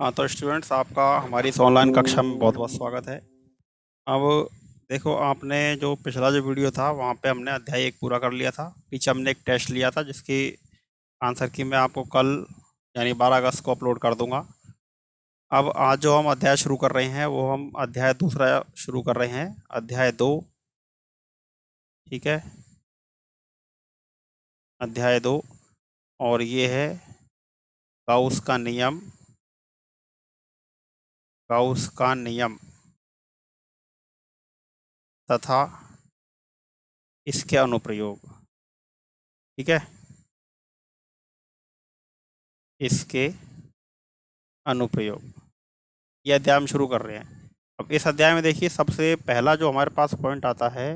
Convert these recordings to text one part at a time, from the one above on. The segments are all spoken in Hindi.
हाँ, तो स्टूडेंट्स आपका हमारी इस ऑनलाइन कक्षा में बहुत बहुत स्वागत है। अब देखो, आपने जो पिछला जो वीडियो था वहाँ पे हमने अध्याय 1 पूरा कर लिया था। पीछे हमने एक टेस्ट लिया था जिसकी आंसर की मैं आपको कल यानी 12 अगस्त को अपलोड कर दूंगा। अब आज जो हम अध्याय शुरू कर रहे हैं वो हम अध्याय दूसरा शुरू कर रहे हैं, अध्याय 2। ठीक है, अध्याय 2। और ये है गाउस का नियम, गाउस का नियम तथा इसके अनुप्रयोग। ठीक है, इसके अनुप्रयोग, ये अध्याय हम शुरू कर रहे हैं। अब इस अध्याय में देखिए, सबसे पहला जो हमारे पास पॉइंट आता है,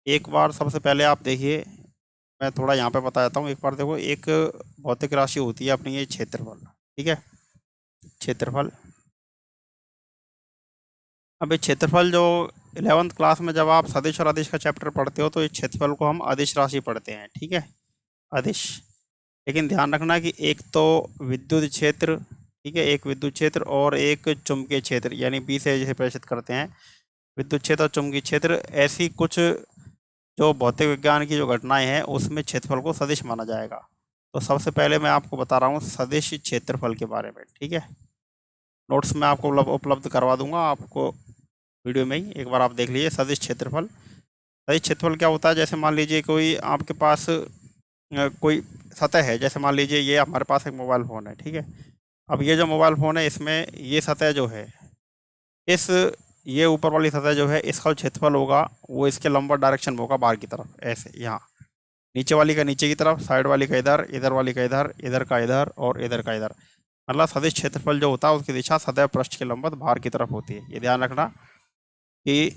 एक बार सबसे पहले आप देखिए, मैं थोड़ा यहाँ पे बता देता हूँ। एक बार देखो, एक भौतिक राशि होती है अपनी, ये क्षेत्रफल। ठीक है, क्षेत्रफल। अब ये क्षेत्रफल जो 11th क्लास में जब आप सदिश और अदिश का चैप्टर पढ़ते हो तो इस क्षेत्रफल को हम अदिश राशि पढ़ते हैं। ठीक है, अदिश। लेकिन ध्यान रखना कि एक तो विद्युत क्षेत्र, ठीक है, एक विद्युत क्षेत्र और एक चुंबकीय क्षेत्र, यानी बी से जिसे प्रदर्शित करते हैं, विद्युत क्षेत्र और चुंबकीय क्षेत्र, ऐसी कुछ जो भौतिक विज्ञान की जो घटनाएं हैं उसमें क्षेत्रफल को सदिश माना जाएगा। तो सबसे पहले मैं आपको बता रहा हूँ सदिश क्षेत्रफल के बारे में। ठीक है, नोट्स में आपको उपलब्ध करवा दूंगा आपको वीडियो में ही, एक बार आप देख लीजिए सदिश क्षेत्रफल। सदिश क्षेत्रफल क्या होता है? जैसे मान लीजिए कोई आपके पास कोई सतह है, जैसे मान लीजिए ये हमारे पास एक मोबाइल फ़ोन है। ठीक है, अब ये जो मोबाइल फ़ोन है इसमें ये सतह जो है, इस ये ऊपर वाली सतह जो है, इसका जो क्षेत्रफल होगा वो इसके लंबवत डायरेक्शन में होगा, बाहर की तरफ, ऐसे यहाँ। नीचे वाली का नीचे की तरफ, साइड वाली का इधर, इधर वाली का इधर, इधर का इधर और इधर का इधर। मतलब सदिश क्षेत्रफल जो होता है उसकी दिशा सदैव पृष्ठ के लंबवत बाहर की तरफ होती है। ये ध्यान रखना कि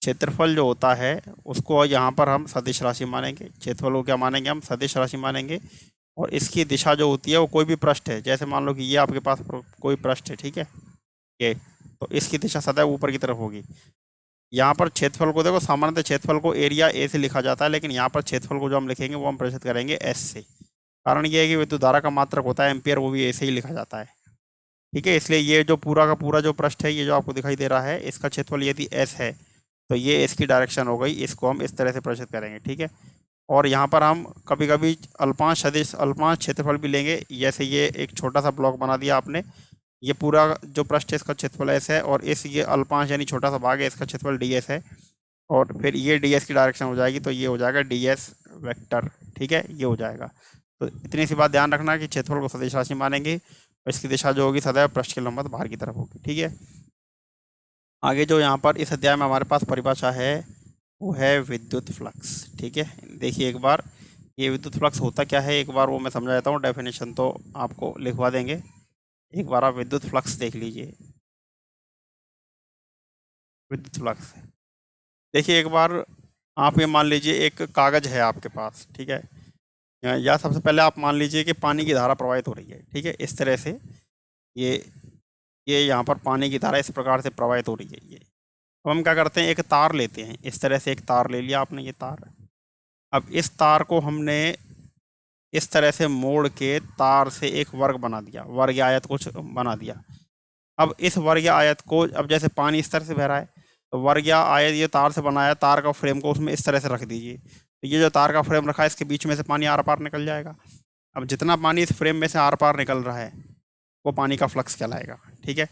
क्षेत्रफल जो होता है उसको यहाँ पर हम सदिश राशि मानेंगे, क्षेत्रफल को क्या मानेंगे? हम सदिश राशि मानेंगे। और इसकी दिशा जो होती है वो कोई भी पृष्ठ है, जैसे मान लो कि ये आपके पास कोई पृष्ठ है। ठीक है, ये तो इसकी दिशा सदैव ऊपर की तरफ होगी। यहाँ पर क्षेत्रफल को देखो, सामान्यतः क्षेत्रफल को एरिया ए से लिखा जाता है, लेकिन यहाँ पर क्षेत्रफल को जो हम लिखेंगे वो हम प्रदर्शित करेंगे एस से। कारण ये है कि विद्युत धारा का मात्रक होता है एम्पियर, वो भी ए से ही लिखा जाता है। ठीक है, इसलिए ये जो पूरा का पूरा जो पृष्ठ है, ये जो आपको दिखाई दे रहा है, इसका क्षेत्रफल यदि एस है तो ये एस की डायरेक्शन हो गई, इसको हम इस तरह से प्रदर्शित करेंगे। ठीक है, और यहाँ पर हम कभी कभी अल्पांश सदिश, अल्पांश क्षेत्रफल भी लेंगे। जैसे ये एक छोटा सा ब्लॉक बना दिया आपने, ये पूरा जो पृष्ठ है इसका क्षेत्रफल एस है, और इस ये अल्पांश यानी छोटा सा भाग है, इसका क्षेत्रफल डी एस है, और फिर ये डी एस की डायरेक्शन हो जाएगी, तो ये हो जाएगा डी एस वैक्टर। ठीक है, ये हो जाएगा। तो इतनी सी बात ध्यान रखना कि क्षेत्रफल को सदिश राशि मानेंगे और इसकी दिशा जो होगी सदैव पृष्ठ के लंबवत बाहर की तरफ होगी। ठीक है, आगे जो यहाँ पर इस अध्याय में हमारे पास परिभाषा है वो है विद्युत फ्लक्स। ठीक है, देखिए एक बार ये विद्युत फ्लक्स होता क्या है, एक बार वो मैं समझा देता हूँ। डेफिनेशन तो आपको लिखवा देंगे, एक बार आप विद्युत फ्लक्स देख लीजिए। विद्युत फ्लक्स देखिए एक बार, आप ये मान लीजिए एक कागज़ है आपके पास। ठीक है, या सबसे पहले आप मान लीजिए कि पानी की धारा प्रवाहित हो रही है। ठीक है, इस तरह से ये ये यहाँ पर पानी की धारा इस प्रकार से प्रवाहित हो रही है। ये अब हम क्या करते हैं, एक तार लेते हैं, इस तरह से एक तार ले लिया आपने, ये तार। अब इस तार को हमने इस तरह से मोड़ के तार से एक वर्ग बना दिया, वर्ग या आयत कुछ बना दिया। अब इस वर्ग या आयत को, अब जैसे पानी इस तरह से बह रहा है, तो वर्ग या आयत ये तार से बनाया, तार का फ्रेम को उसमें इस तरह से रख दीजिए। तो ये जो तार का फ्रेम रखा है इसके बीच में से पानी आर पार निकल जाएगा। अब जितना पानी इस फ्रेम में से आर पार निकल रहा है वो पानी का फ्लक्स कहलाएगा। ठीक है,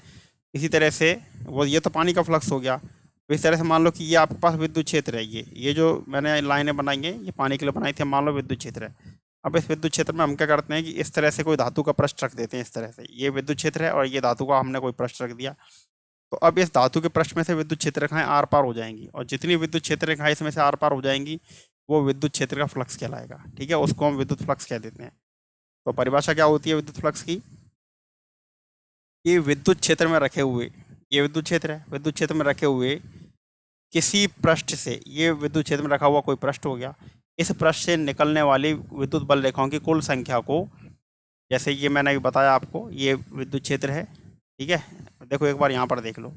इसी तरह से वो, ये तो पानी का फ्लक्स हो गया। तो इस तरह से मान लो कि ये आपके पास विद्युत क्षेत्र है, ये जो मैंने लाइनें बनाई हैं ये पानी के लिए बनाई थी, मान लो विद्युत क्षेत्र है। अब इस विद्युत क्षेत्र में हम क्या करते हैं कि इस तरह से कोई धातु का पृष्ठ रख देते हैं, इस तरह से। ये विद्युत क्षेत्र है और ये धातु का हमने कोई पृष्ठ रख दिया। तो अब इस धातु के पृष्ठ में से विद्युत क्षेत्र रेखाएं आर पार हो जाएंगी, और जितनी विद्युत क्षेत्र रेखाएं इसमें से आर पार हो जाएंगी वो विद्युत क्षेत्र का फ्लक्स कहलाएगा। ठीक है, उसको हम विद्युत फ्लक्स कह देते हैं। तो परिभाषा क्या होती है विद्युत फ्लक्स की? ये विद्युत क्षेत्र में रखे हुए, ये विद्युत क्षेत्र है, विद्युत क्षेत्र में रखे हुए किसी पृष्ठ से, ये विद्युत क्षेत्र में रखा हुआ कोई पृष्ठ हो गया, इस पृष्ठ से निकलने वाली विद्युत बल रेखाओं की कुल संख्या को, जैसे ये मैंने अभी बताया आपको, ये विद्युत क्षेत्र है। ठीक है, देखो एक बार यहाँ पर देख लो।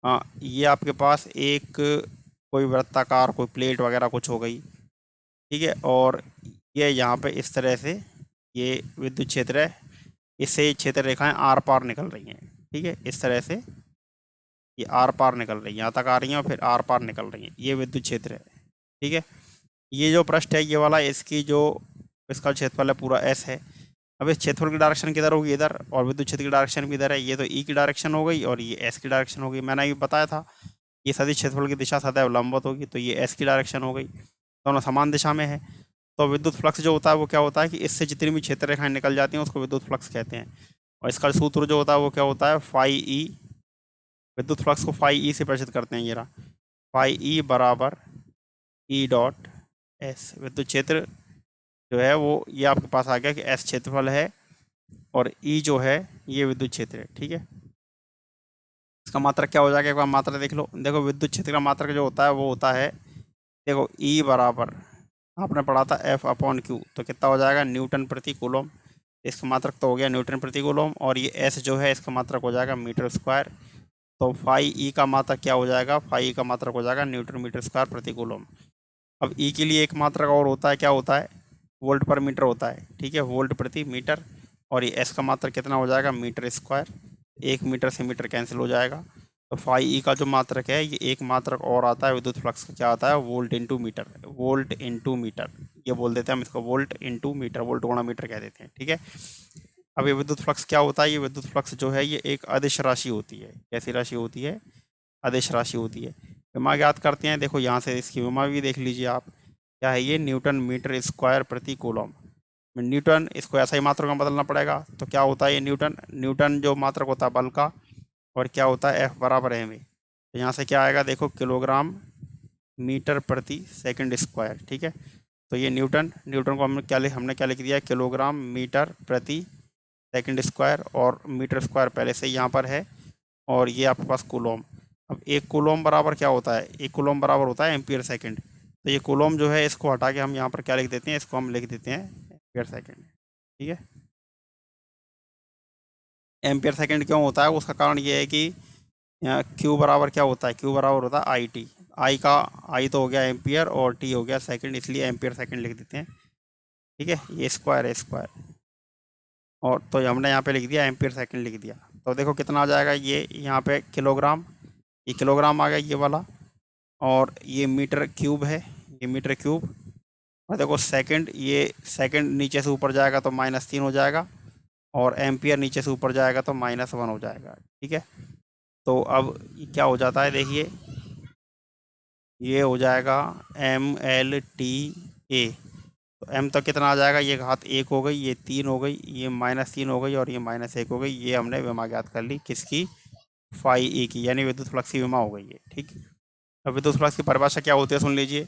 हाँ, ये आपके पास एक कोई वृत्ताकार कोई प्लेट वगैरह कुछ हो गई। ठीक है, और ये यहाँ पे इस तरह से ये विद्युत क्षेत्र है, इससे ये क्षेत्र रेखाएं आर पार निकल रही हैं, ठीक है। इस तरह से ये आर पार निकल रही है, यहाँ तक आ रही हैं और फिर आर पार निकल रही हैं, ये विद्युत क्षेत्र है, ठीक है। ये जो पृष्ठ है ये वाला, इसकी जो इसका क्षेत्रफल है पूरा एस है। अब इस क्षेत्रफल की डायरेक्शन किधर होगी, इधर, और विद्युत क्षेत्र की डायरेक्शन भी इधर है। ये तो ई की डायरेक्शन हो गई और ये एस की डायरेक्शन हो गई। मैंने अभी बताया था ये सदिश क्षेत्रफल की दिशा सदैव लंबवत होगी, तो ये एस की डायरेक्शन हो गई, दोनों समान दिशा में है। तो विद्युत फ्लक्स जो होता है वो क्या होता है कि इससे जितनी भी क्षेत्र रेखाएं निकल जाती हैं उसको विद्युत फ्लक्स कहते हैं। और इसका सूत्र जो होता है वो क्या होता है, फाई ई, विद्युत फ्लक्स को फाई ई से प्रदर्शित करते हैं, ये रहा फाई ई बराबर ई डॉट एस। विद्युत क्षेत्र जो है वो ये आपके पास आ गया कि एस क्षेत्रफल है और ई जो है ये विद्युत क्षेत्र है, ठीक है। इसका मात्रक क्या हो जाएगा, एक बार मात्रा देख लो। देखो विद्युत क्षेत्र का मात्रक जो होता है वो होता है, देखो ई बराबर आपने पढ़ा था एफ अपॉन क्यू, तो कितना हो जाएगा, न्यूटन प्रति कूलम। इसका मात्रक तो हो गया न्यूटन प्रति कूलम, और ये एस जो है इसका मात्रक हो जाएगा मीटर स्क्वायर। तो फाई ई का मात्रक क्या हो जाएगा, फाई ई का मात्रक हो जाएगा न्यूटन मीटर स्क्वायर प्रति कूलम। अब ई के लिए एक मात्रक और होता है, क्या होता है, वोल्ट पर मीटर होता है, ठीक है, वोल्ट प्रति मीटर। और ये एस का मात्रक कितना हो जाएगा, मीटर स्क्वायर। एक मीटर से मीटर कैंसिल हो जाएगा। तो फाई ई का जो मात्रक है ये एक मात्रक और आता है विद्युत फ्लक्स का, क्या आता है, volt into metre, volt into metre, ये बोल देते हैं हम इसको, वोल्ट इंटू मीटर, वोल्ट गुणा मीटर कह देते हैं, ठीक है। अब ये विद्युत फ्लक्स क्या होता है, ये विद्युत फ्लक्स जो है ये एक अदिश राशि होती है। कैसी राशि होती है, अदिश राशि होती है। विमा ज्ञात करते हैं, देखो यहाँ से इसकी विमा भी देख लीजिए आप, क्या है ये, न्यूटन मीटर स्क्वायर प्रति कूलम। न्यूटन, इसको ऐसा ही मात्रक में बदलना पड़ेगा, तो क्या होता है ये न्यूटन, न्यूटन जो मात्रक होता है बल का, और क्या होता है एफ बराबर एम ए। तो यहाँ से क्या आएगा, देखो किलोग्राम मीटर प्रति सेकंड स्क्वायर, ठीक है। तो ये न्यूटन, न्यूटन को हमने क्या लिख दिया, किलोग्राम मीटर प्रति सेकंड स्क्वायर, और मीटर स्क्वायर पहले से यहाँ पर है, और ये आपके पास कूलोम। अब एक कूलोम बराबर क्या होता है, एक कूलोम बराबर होता है एम्पियर सेकंड। तो ये कूलोम जो है इसको हटा के हम यहाँ पर क्या लिख देते हैं, इसको हम लिख देते हैं एम्पियर सेकंड, ठीक है। एम्पियर सेकंड क्यों होता है, उसका कारण ये है कि क्यू बराबर क्या होता है, क्यू बराबर होता है आई टी। आई तो हो गया एम्पियर और टी हो गया सेकंड, इसलिए एम्पियर सेकंड लिख देते हैं, ठीक है। ये स्क्वायर है स्क्वायर, और तो हमने यहाँ पे लिख दिया एम्पियर सेकंड लिख दिया। तो देखो कितना आ जाएगा, ये यहाँ पे किलोग्राम, ये किलोग्राम आ गया ये वाला, और ये मीटर क्यूब है, ये मीटर क्यूब। और देखो सेकंड, ये सेकंड नीचे से ऊपर जाएगा तो -3 हो जाएगा, और एम्पियर नीचे से ऊपर जाएगा तो -1 हो जाएगा, ठीक है। तो अब क्या हो जाता है, देखिए ये हो जाएगा MLTA। तो एम तो कितना आ जाएगा, ये घात 1 हो गई, ये 3 हो गई, ये -3 हो गई, और ये -1 हो गई। ये हमने विमा ज्ञात कर ली किसकी, फाई ए की, यानी विद्युत फ्लक्स की विमा हो गई है, ठीक। अब विद्युत फ्लक्स की परिभाषा क्या होती है सुन लीजिए।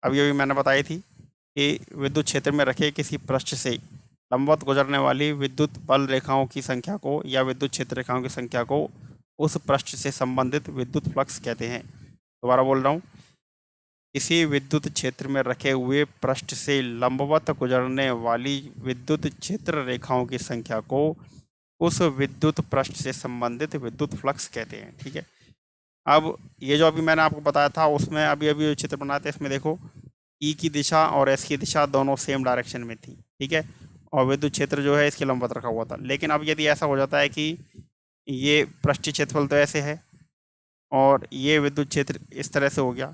अभी अभी मैंने बताई थी कि विद्युत क्षेत्र में रखे किसी पृष्ठ से लंबवत गुजरने वाली विद्युत बल रेखाओं की संख्या को, या विद्युत क्षेत्र रेखाओं की संख्या को उस पृष्ठ से संबंधित विद्युत फ्लक्स कहते हैं। दोबारा बोल रहा हूँ, किसी विद्युत क्षेत्र में रखे हुए पृष्ठ से लंबवत गुजरने वाली विद्युत क्षेत्र रेखाओं की संख्या को उस विद्युत पृष्ठ से संबंधित विद्युत फ्लक्स कहते हैं, ठीक है। अब ये जो अभी मैंने आपको बताया था उसमें अभी अभी जो चित्र बनाते हैं इसमें देखो ई की दिशा और एस की दिशा दोनों सेम डायरेक्शन में थी, ठीक है, और विद्युत क्षेत्र जो है इसके लंबवत रखा हुआ था। लेकिन अब यदि ऐसा हो जाता है कि ये पृष्ठीय क्षेत्रफल तो ऐसे है और ये विद्युत क्षेत्र इस तरह से हो गया,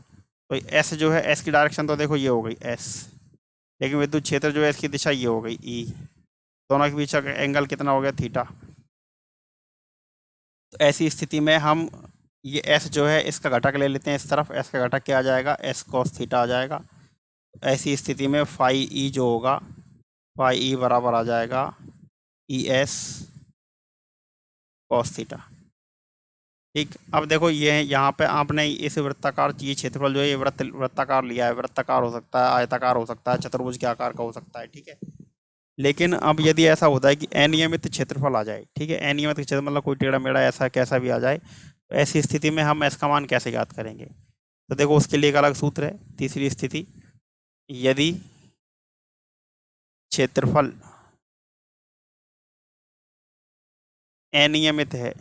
तो एस जो है, एस की डायरेक्शन तो देखो ये हो गई एस, लेकिन विद्युत क्षेत्र जो है इसकी दिशा ये हो गई ई, दोनों के बीच का एंगल कितना हो गया, थीटा। तो ऐसी स्थिति में हम ये एस जो है इसका घटक ले लेते हैं, इस तरफ एस का घटक क्या आ जाएगा, एस कॉस थीटा आ जाएगा। ऐसी स्थिति में फाई ई जो होगा, फाई ई बराबर आ जाएगा ई एस कॉस थीटा, ठीक। अब देखो ये यहाँ पे आपने इस वृत्ताकार, ये क्षेत्रफल जो है ये वृत्ताकार लिया है, वृत्ताकार हो सकता है, आयताकार हो सकता है, चतुर्भुज के आकार का हो सकता है, ठीक है। लेकिन अब यदि ऐसा होता है कि अनियमित क्षेत्रफल आ जाए, ठीक है, अनियमित क्षेत्र मतलब कोई टेढ़ा मेढ़ा ऐसा कैसा भी आ जाए, तो ऐसी स्थिति में हम एस का मान कैसे ज्ञात करेंगे। तो देखो उसके लिए एक अलग सूत्र है। तीसरी स्थिति, यदि क्षेत्रफल अनियमित है,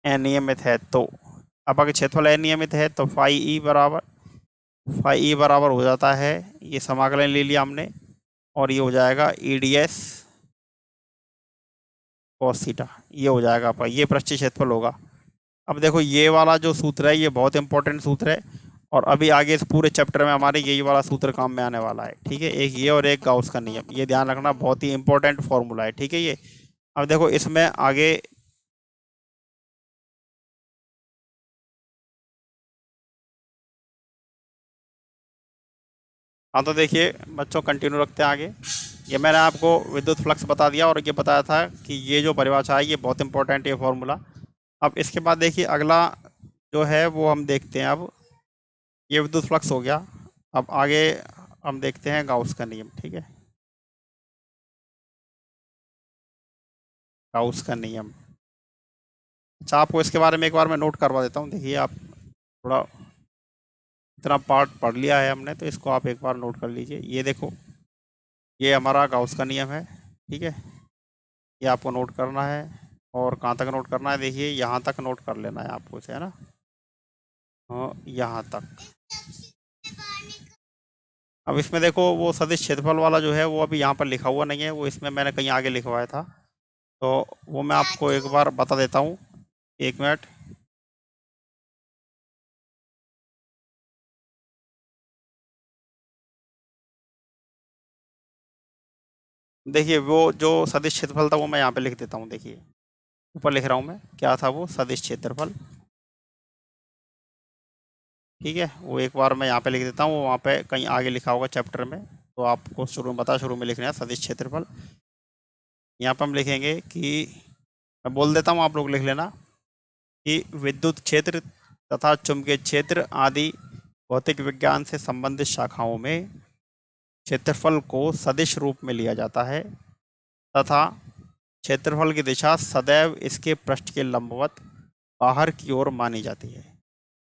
अनियमित है तो, अब अगर क्षेत्रफल अनियमित है तो फाई ई बराबर फाई ई बराबर हो जाता है, ये समाकलन ले लिया हमने, और ये हो जाएगा E D S cos theta, ये हो जाएगा आपका, ये पृष्ठीय क्षेत्रफल होगा। अब देखो ये वाला जो सूत्र है ये बहुत इंपॉर्टेंट सूत्र है, और अभी आगे इस पूरे चैप्टर में हमारे यही वाला सूत्र काम में आने वाला है, ठीक है। एक ये और एक गाउस का नियम, ये ध्यान रखना, बहुत ही इंपॉर्टेंट फॉर्मूला है, ठीक है ये। अब देखो इसमें आगे हाँ, तो देखिए बच्चों कंटिन्यू रखते हैं आगे। ये मैंने आपको विद्युत फ्लक्स बता दिया, और ये बताया था कि ये जो परिभाषा है ये बहुत इंपॉर्टेंट है, ये फॉर्मूला। अब इसके बाद देखिए अगला जो है वो हम देखते हैं। अब ये विद्युत फ्लक्स हो गया, अब आगे हम देखते हैं गाउस का नियम, ठीक है। गाउस का नियम, अच्छा आपको इसके बारे में एक बार मैं नोट करवा देता हूँ। देखिए आप थोड़ा इतना पार्ट पढ़ लिया है हमने, तो इसको आप एक बार नोट कर लीजिए। ये देखो ये हमारा गाउस का नियम है, ठीक है। ये आपको नोट करना है, और कहाँ तक नोट करना है, देखिए यहाँ तक नोट कर लेना है आपको इसे, है ना, यहाँ तक। अब इसमें देखो वो सदिश क्षेत्रफल वाला जो है वो अभी यहाँ पर लिखा हुआ नहीं है, वो इसमें मैंने कहीं आगे लिखवाया था, तो वो मैं आपको एक बार बता देता हूँ, एक मिनट। देखिए वो जो सदिश क्षेत्रफल था वो मैं यहाँ पे लिख देता हूँ, देखिए ऊपर लिख रहा हूँ मैं, क्या था वो, सदिश क्षेत्रफल, ठीक है। वो एक बार मैं यहाँ पे लिख देता हूँ, वहाँ पे कहीं आगे लिखा होगा चैप्टर में, तो आपको शुरू में बता, शुरू में लिखना है सदिश क्षेत्रफल। यहाँ पर हम लिखेंगे कि, मैं बोल देता हूँ आप लोग लिख लेना, कि विद्युत क्षेत्र तथा चुंबकीय क्षेत्र आदि भौतिक विज्ञान से संबंधित शाखाओं में क्षेत्रफल को सदिश रूप में लिया जाता है, तथा क्षेत्रफल की दिशा सदैव इसके पृष्ठ के लंबवत बाहर की ओर मानी जाती है।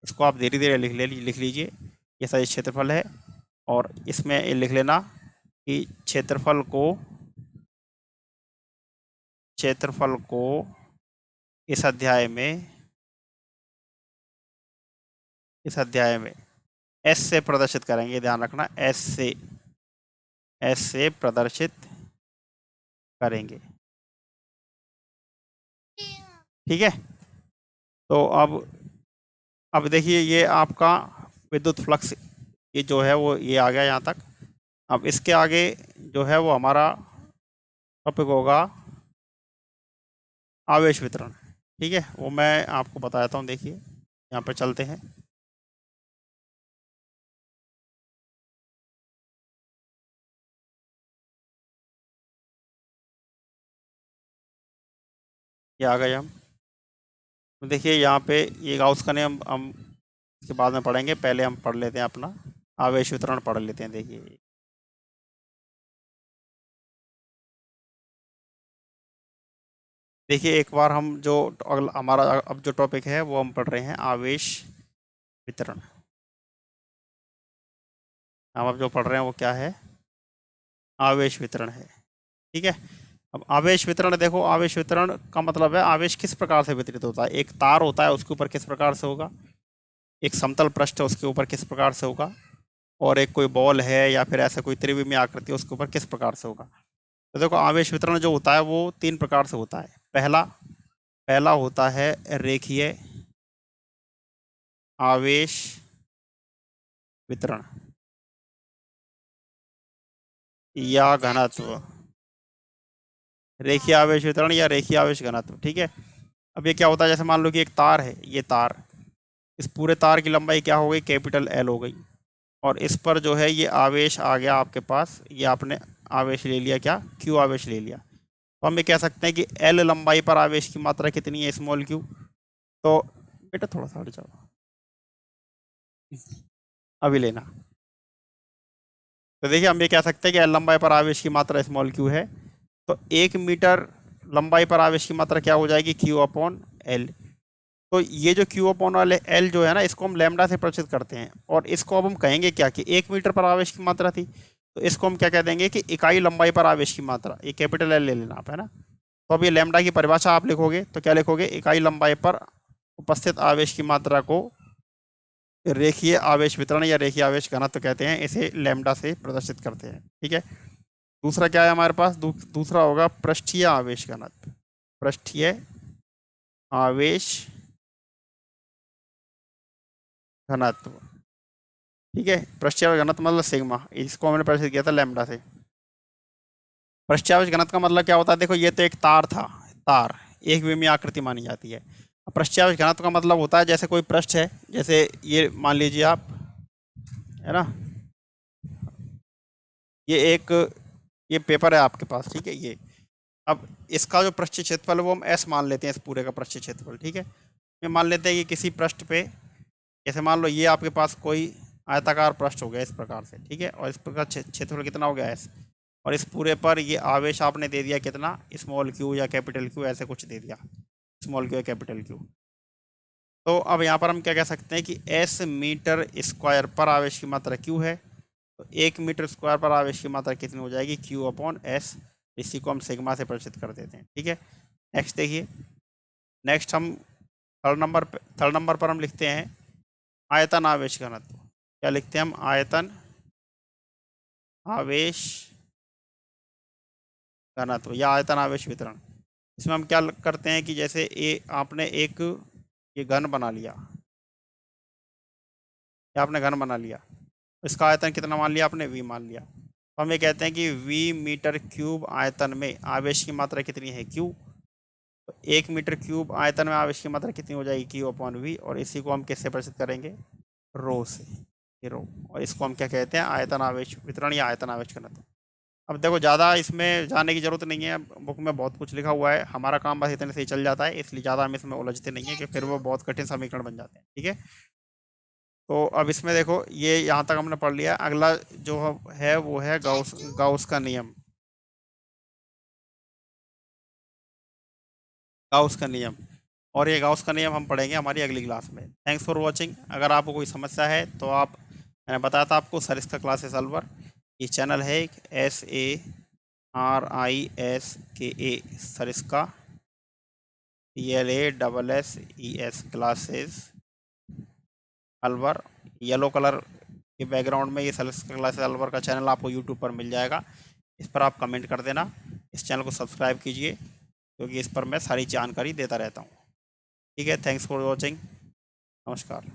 इसको आप धीरे धीरे लिख लीजिए, ये सदिश क्षेत्रफल है, और इसमें ये लिख लेना कि क्षेत्रफल को इस अध्याय में एस से प्रदर्शित करेंगे, ध्यान रखना, एस से प्रदर्शित करेंगे, ठीक है। तो अब देखिए ये आपका विद्युत फ्लक्स, ये जो है वो ये आ गया यहाँ तक। अब इसके आगे जो है वो हमारा टॉपिक होगा आवेश वितरण, ठीक है। वो मैं आपको बताता हूँ, देखिए यहाँ पे चलते हैं। ये आ गए हम, तो देखिए यहाँ पे ये गाउस का नियम हम इसके बाद में पढ़ेंगे, पहले हम पढ़ लेते हैं अपना आवेश वितरण पढ़ लेते हैं। देखिए एक बार हम जो हमारा अब जो टॉपिक है वो हम पढ़ रहे हैं आवेश वितरण। हम अब जो पढ़ रहे हैं वो क्या है, आवेश वितरण है, ठीक है। अब आवेश वितरण देखो, आवेश वितरण का मतलब है आवेश किस प्रकार से वितरित होता है। एक तार होता है उसके ऊपर किस प्रकार से होगा, एक समतल पृष्ठ है उसके ऊपर किस प्रकार से होगा, और एक कोई बॉल है या फिर ऐसा कोई त्रिविमीय आकृति है उसके ऊपर किस प्रकार से होगा। तो देखो आवेश वितरण जो होता है वो 3 प्रकार से होता है। पहला होता है रेखीय आवेश वितरण या घनत्व, रेखीय आवेश वितरण या रेखीय आवेश घनत्व, ठीक है। अब ये क्या होता है, जैसे मान लो कि एक तार है, ये तार, इस पूरे तार की लंबाई क्या हो गई, कैपिटल एल हो गई, और इस पर जो है ये आवेश आ गया आपके पास, ये आपने आवेश ले लिया, क्या, क्यू आवेश ले लिया। तो हम ये कह सकते हैं कि एल लंबाई पर आवेश की मात्रा कितनी है, स्मॉल क्यू। तो बेटा थोड़ा सा हट जाओ, अभी लेना। तो देखिए हम ये कह सकते हैं कि एल लंबाई पर आवेश की मात्रा स्मॉल क्यू है, तो 1 मीटर लंबाई पर आवेश की मात्रा क्या हो जाएगी, क्यू अपॉन एल। तो ये जो क्यू अपॉन वाले एल जो है ना, इसको हम लैम्डा से प्रदर्शित करते हैं, और इसको अब हम कहेंगे क्या, कि 1 मीटर पर आवेश की मात्रा थी, तो इसको हम क्या कह देंगे कि इकाई लंबाई पर आवेश की मात्रा, ये कैपिटल एल ले लेना आप, है ना। तो अब ये लैम्डा की परिभाषा आप लिखोगे तो क्या लिखोगे, इकाई लंबाई पर उपस्थित आवेश की मात्रा को रेखीय आवेश वितरण या रेखीय आवेश घनत्व कहते हैं, इसे लैम्डा से प्रदर्शित करते हैं। ठीक है, दूसरा क्या है हमारे पास, दूसरा होगा पृष्ठीय आवेश घनत्व। पृष्ठीय आवेश घनत्व, ठीक है, पृष्ठीय आवेश घनत्व मतलब सिग्मा, इसको हमने प्रदर्शित किया था लैम्डा से। पृष्ठीय आवेश घनत्व का मतलब क्या होता है, देखो ये तो एक तार था, तार एक विमीय आकृति मानी जाती है। पृष्ठीय आवेश घनत्व का मतलब होता है जैसे कोई पृष्ठ है, जैसे ये मान लीजिए आप, है ना, ये एक, ये पेपर है आपके पास, ठीक है, ये, अब इसका जो पृष्ठीय क्षेत्रफल है वो हम एस मान लेते हैं, इस पूरे का पृष्ठीय क्षेत्रफल। ठीक है, ये मान लेते हैं कि किसी पृष्ठ पे, जैसे मान लो ये आपके पास कोई आयताकार पृष्ठ हो गया इस प्रकार से, ठीक है, और इस प्रकार क्षेत्रफल कितना हो गया एस, और इस पूरे पर ये आवेश आपने दे दिया कितना, स्मॉल क्यू या कैपिटल क्यू, ऐसे कुछ दे दिया, स्मॉल क्यू या कैपिटल क्यू। तो अब यहाँ पर हम क्या कह सकते हैं कि एस मीटर स्क्वायर पर आवेश की मात्रा क्यू है, तो 1 मीटर स्क्वायर पर आवेश की मात्रा कितनी हो जाएगी, क्यू अपॉन एस। इसी को हम सिग्मा से प्रदर्शित कर देते हैं। ठीक है, नेक्स्ट देखिए, नेक्स्ट हम थर्ड नंबर पर हम लिखते हैं आयतन आवेश घनत्व। क्या लिखते हैं हम, आयतन आवेश घनत्व या आयतन आवेश वितरण। इसमें हम क्या करते हैं कि जैसे आपने एक ये घन बना लिया, या आपने घन बना लिया, इसका आयतन कितना मान लिया आपने, v मान लिया, तो हम ये कहते हैं कि v मीटर क्यूब आयतन में आवेश की मात्रा कितनी है, q। तो 1 मीटर क्यूब आयतन में आवेश की मात्रा कितनी हो जाएगी, q अपॉन वी, और इसी को हम किससे प्रदर्शित करेंगे, रो से, ये रो, और इसको हम क्या कहते हैं, आयतन आवेश वितरण या आयतन आवेश घनत्व। अब देखो ज़्यादा इसमें जाने की ज़रूरत नहीं है, बुक में बहुत कुछ लिखा हुआ है, हमारा काम बस इतने से ही चल जाता है, इसलिए ज़्यादा हम इसमें उलझते नहीं है कि फिर वो बहुत कठिन समीकरण बन जाते हैं। ठीक है, तो अब इसमें देखो ये यहाँ तक हमने पढ़ लिया, अगला जो है वो है गाउस गाउस का नियम। गाउस का नियम, और ये गाउस का नियम हम पढ़ेंगे हमारी अगली क्लास में। Thanks for watching. अगर आपको कोई समस्या है तो आप, मैंने बताया था आपको सरिस्का क्लासेस सॉल्वर, ये चैनल है एक, SARISKA Sariska, PLASSES classes Alwar, yellow colour के बैकग्राउंड में ये सरिस्का क्लासेस अलवर का चैनल आपको यूट्यूब पर मिल जाएगा। इस पर आप कमेंट कर देना, इस चैनल को सब्सक्राइब कीजिए, क्योंकि इस पर मैं सारी जानकारी देता रहता हूँ। ठीक है, थैंक्स फॉर वॉचिंग, नमस्कार।